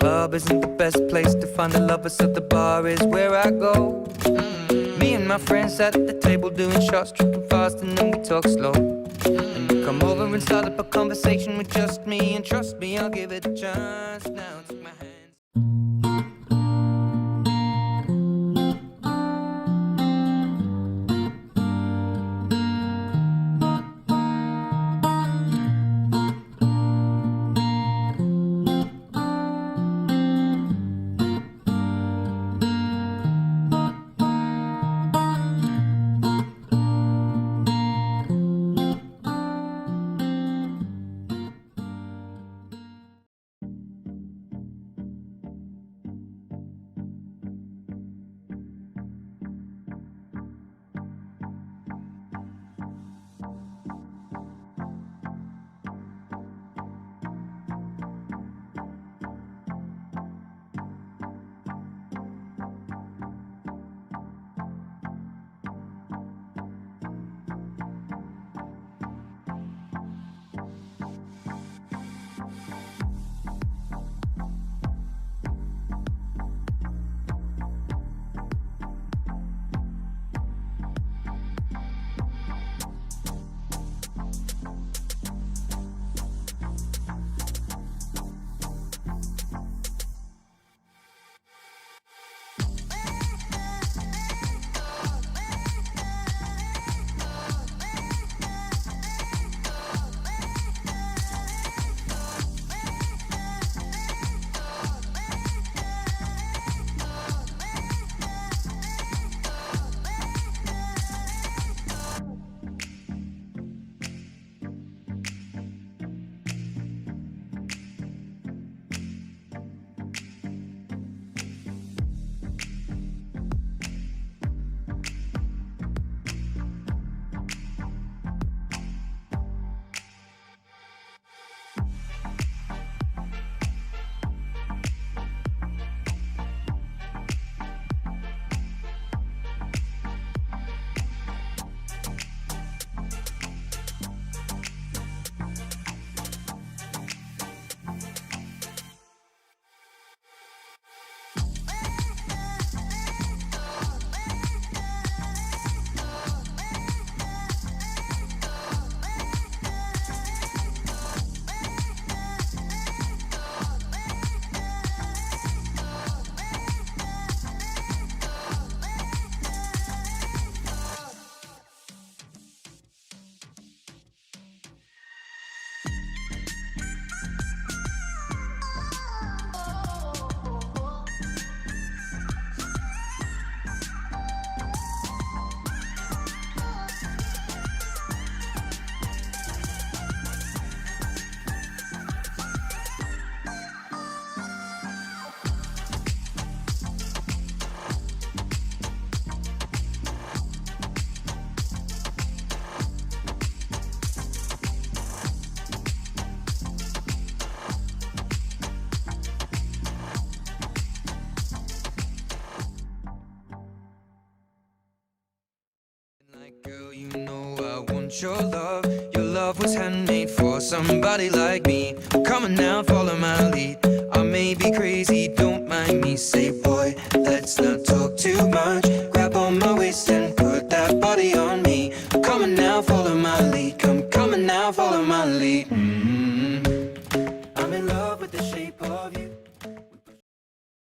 Club isn't the best place to find the lovers, so the bar is where I go. Me and my friends at the table doing shots, tripping fast, and then we talk slow. And you come over and start up a conversation with just me, and trust me, I'll give it a chance. Now take my hand. Girl, you know I want your love. Your love was handmade for somebody like me. Come on now, follow my lead. I may be crazy, don't mind me. Say, boy, let's not talk too much. Grab on my waist and put that body on me. Come on now, follow my lead. Come on now, follow my lead. I'm in love with the shape of you.